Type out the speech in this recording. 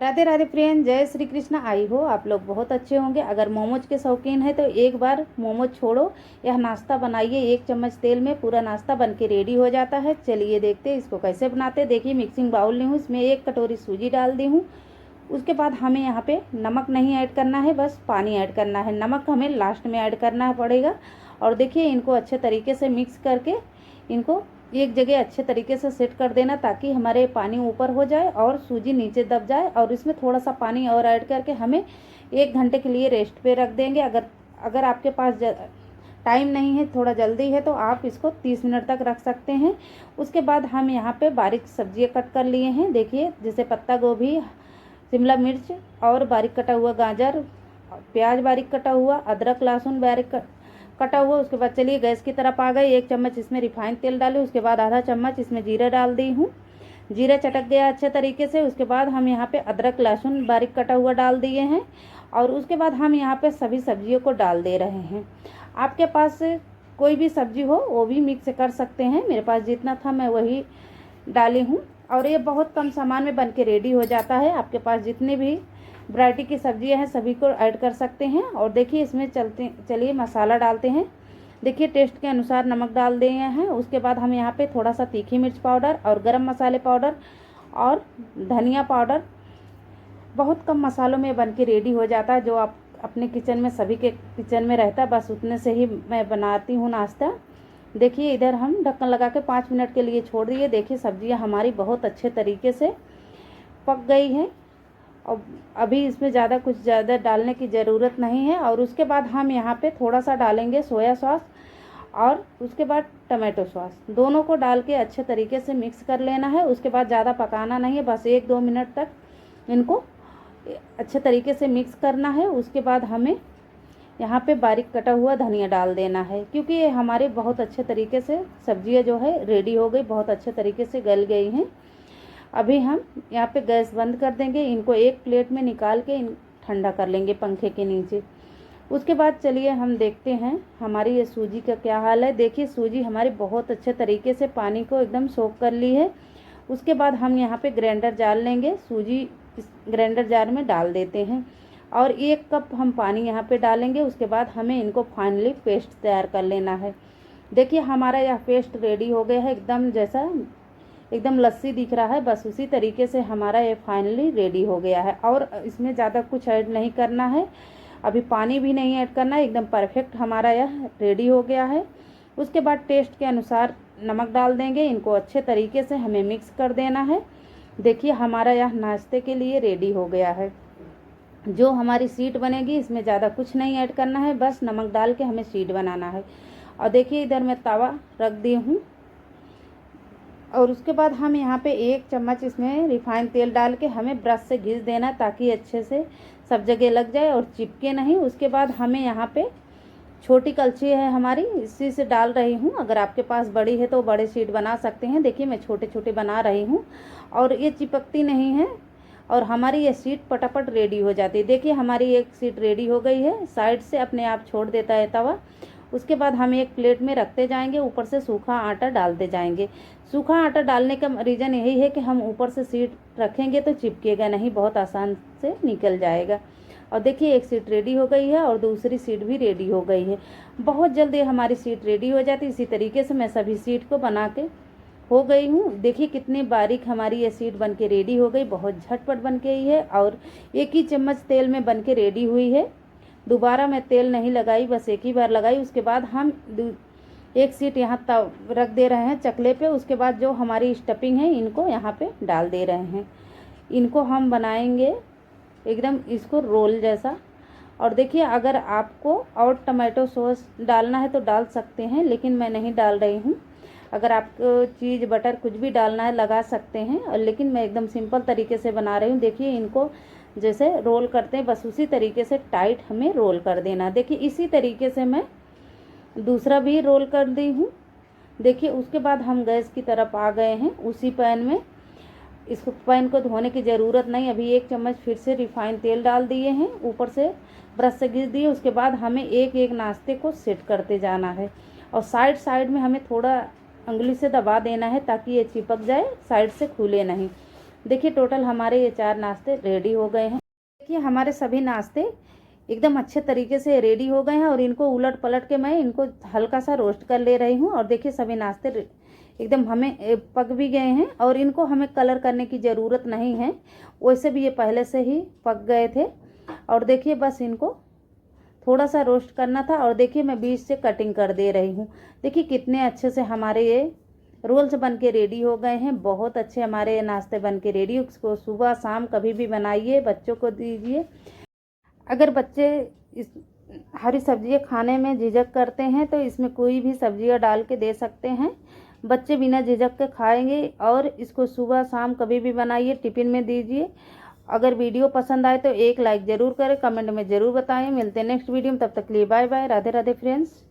Radhe Radhe friend, जय श्री कृष्ण। आई हो आप लोग बहुत अच्छे होंगे। अगर मोमोज के शौकीन है तो एक बार मोमोज छोड़ो, यह नाश्ता बनाइए। 1 चम्मच तेल में पूरा नाश्ता बन के रेडी हो जाता है। चलिए देखते हैं इसको कैसे बनाते हैं। देखिए मिक्सिंग बाउल ली हूँ, इसमें 1 कटोरी सूजी डाल दी हूँ। उसके बाद हमें यहाँ पे नमक नहीं ऐड करना है, बस पानी ऐड करना है। नमक हमें लास्ट में ऐड करना पड़ेगा। और देखिए इनको अच्छे तरीके से मिक्स करके इनको एक जगह अच्छे तरीके से सेट कर देना, ताकि हमारे पानी ऊपर हो जाए और सूजी नीचे दब जाए। और इसमें थोड़ा सा पानी और ऐड करके हमें 1 घंटे के लिए रेस्ट पे रख देंगे। अगर आपके पास टाइम नहीं है, थोड़ा जल्दी है, तो आप इसको 30 मिनट तक रख सकते हैं। उसके बाद हम यहाँ पे बारीक सब्जियाँ कट कर लिए हैं। देखिए जैसे पत्ता गोभी, शिमला मिर्च और बारीक कटा हुआ गाजर, प्याज बारीक कटा हुआ, अदरक लहसुन बारीक कटा हुआ। उसके बाद चलिए गैस की तरफ आ गए। 1 चम्मच इसमें रिफाइंड तेल डाले। उसके बाद आधा चम्मच इसमें जीरा डाल दी हूँ। जीरा चटक गया अच्छे तरीके से। उसके बाद हम यहाँ पे अदरक लहसुन बारीक कटा हुआ डाल दिए हैं। और उसके बाद हम यहाँ पे सभी सब्जियों को डाल दे रहे हैं। आपके पास कोई भी सब्जी हो वो भी मिक्स कर सकते हैं। मेरे पास जितना था मैं वही डाली हूँ। और ये बहुत कम सामान में बन के रेडी हो जाता है। आपके पास जितने भी वैरायटी की सब्जियां हैं सभी को ऐड कर सकते हैं। और देखिए इसमें चलिए मसाला डालते हैं। देखिए टेस्ट के अनुसार नमक डाल दिए हैं। उसके बाद हम यहाँ पे थोड़ा सा तीखी मिर्च पाउडर और गरम मसाले पाउडर और धनिया पाउडर, बहुत कम मसालों में बन के रेडी हो जाता है। जो आप अपने किचन में, सभी के किचन में रहता है, बस उतने से ही मैं बनाती हूँ नाश्ता। देखिए इधर हम ढक्कन लगा के 5 मिनट के लिए छोड़ दिए। देखिए सब्जियां हमारी बहुत अच्छे तरीके से पक गई हैं। और अभी इसमें कुछ ज़्यादा डालने की ज़रूरत नहीं है। और उसके बाद हम यहाँ पे थोड़ा सा डालेंगे सोया सॉस और उसके बाद टमाटो सॉस। दोनों को डाल के अच्छे तरीके से मिक्स कर लेना है। उसके बाद ज़्यादा पकाना नहीं है, बस 1-2 मिनट तक इनको अच्छे तरीके से मिक्स करना है। उसके बाद हमें यहाँ पे बारीक कटा हुआ धनिया डाल देना है, क्योंकि ये हमारे बहुत अच्छे तरीके से सब्जियाँ जो है रेडी हो गई, बहुत अच्छे तरीके से गल गई हैं। अभी हम यहाँ पे गैस बंद कर देंगे। इनको एक प्लेट में निकाल के ठंडा कर लेंगे पंखे के नीचे। उसके बाद चलिए हम देखते हैं हमारी ये सूजी का क्या हाल है। देखिए सूजी हमारी बहुत अच्छे तरीके से पानी को एकदम सोख कर ली है। उसके बाद हम यहाँ पे ग्राइंडर जार लेंगे। सूजी इस ग्राइंडर जार में डाल देते हैं और 1 कप हम पानी यहाँ पे डालेंगे। उसके बाद हमें इनको फाइनली पेस्ट तैयार कर लेना है। देखिए हमारा यह पेस्ट रेडी हो गया है, एकदम लस्सी दिख रहा है। बस उसी तरीके से हमारा ये फाइनली रेडी हो गया है। और इसमें ज़्यादा कुछ ऐड नहीं करना है, अभी पानी भी नहीं ऐड करना है। एकदम परफेक्ट हमारा यह रेडी हो गया है। उसके बाद टेस्ट के अनुसार नमक डाल देंगे। इनको अच्छे तरीके से हमें मिक्स कर देना है। देखिए हमारा यह नाश्ते के लिए रेडी हो गया है। जो हमारी शीट बनेगी इसमें ज़्यादा कुछ नहीं ऐड करना है, बस नमक डाल के हमें शीट बनाना है। और देखिए इधर मैं तवा रख दी हूँ। और उसके बाद हम यहाँ पे 1 चम्मच इसमें रिफाइंड तेल डाल के हमें ब्रश से घिस देना, ताकि अच्छे से सब जगह लग जाए और चिपके नहीं। उसके बाद हमें यहाँ पे छोटी कलछी है हमारी, इसी से डाल रही हूँ। अगर आपके पास बड़ी है तो बड़े शीट बना सकते हैं। देखिए मैं छोटे छोटे बना रही हूँ और ये चिपकती नहीं है और हमारी ये शीट पटापट रेडी हो जाती है। देखिए हमारी एक शीट रेडी हो गई है, साइड से अपने आप छोड़ देता है तवा। उसके बाद हम एक प्लेट में रखते जाएंगे, ऊपर से सूखा आटा डालते जाएंगे। सूखा आटा डालने का रीज़न यही है कि हम ऊपर से शीट रखेंगे तो चिपकेगा नहीं, बहुत आसान से निकल जाएगा। और देखिए एक शीट रेडी हो गई है और दूसरी शीट भी रेडी हो गई है। बहुत जल्दी हमारी शीट रेडी हो जाती है। इसी तरीके से मैं सभी शीट को बना के हो गई हूँ। देखिए कितनी बारीक हमारी ये शीट बन के रेडी हो गई, बहुत झटपट बन गई है और 1 ही चम्मच तेल में बन के रेडी हुई है। दोबारा मैं तेल नहीं लगाई, बस 1 ही बार लगाई। उसके बाद हम 1 शीट यहाँ रख दे रहे हैं चकले पे। उसके बाद जो हमारी स्टफिंग है इनको यहाँ पे डाल दे रहे हैं। इनको हम बनाएंगे एकदम इसको रोल जैसा। और देखिए अगर आपको और टमाटो सॉस डालना है तो डाल सकते हैं, लेकिन मैं नहीं डाल रही हूँ। अगर आपको चीज़ बटर कुछ भी डालना है लगा सकते हैं, और लेकिन मैं एकदम सिंपल तरीके से बना रही हूँ। देखिए इनको जैसे रोल करते हैं बस उसी तरीके से टाइट हमें रोल कर देना। देखिए इसी तरीके से मैं दूसरा भी रोल कर दी हूँ। देखिए उसके बाद हम गैस की तरफ आ गए हैं। उसी पैन में, इसको पैन को धोने की ज़रूरत नहीं। अभी 1 चम्मच फिर से रिफाइंड तेल डाल दिए हैं, ऊपर से ब्रश से घिस दिए। उसके बाद हमें एक एक नाश्ते को सेट करते जाना है और साइड साइड में हमें थोड़ा उंगली से दबा देना है, ताकि ये चिपक जाए, साइड से खुले नहीं। देखिए टोटल हमारे ये 4 नाश्ते रेडी हो गए हैं। देखिए हमारे सभी नाश्ते एकदम अच्छे तरीके से रेडी हो गए हैं और इनको उलट पलट के मैं इनको हल्का सा रोस्ट कर ले रही हूँ। और देखिए सभी नाश्ते एकदम हमें पक भी गए हैं और इनको हमें कलर करने की ज़रूरत नहीं है, वैसे भी ये पहले से ही पक गए थे। और देखिए बस इनको थोड़ा सा रोस्ट करना था और देखिए मैं बीच से कटिंग कर दे रही हूँ। देखिए कितने अच्छे से हमारे ये रोल्स बन के रेडी हो गए हैं। बहुत अच्छे हमारे ये नाश्ते बन के रेडी, उसको सुबह शाम कभी भी बनाइए, बच्चों को दीजिए। अगर बच्चे इस हरी सब्जियाँ खाने में झिझक करते हैं तो इसमें कोई भी सब्जियाँ डाल के दे सकते हैं, बच्चे बिना झिझक के खाएंगे। और इसको सुबह शाम कभी भी बनाइए, टिफ़िन में दीजिए। अगर वीडियो पसंद आए तो एक लाइक ज़रूर करें, कमेंट में ज़रूर बताएं। मिलते हैं नेक्स्ट वीडियो में, तब तक के लिए bye bye, Radhe Radhe friends.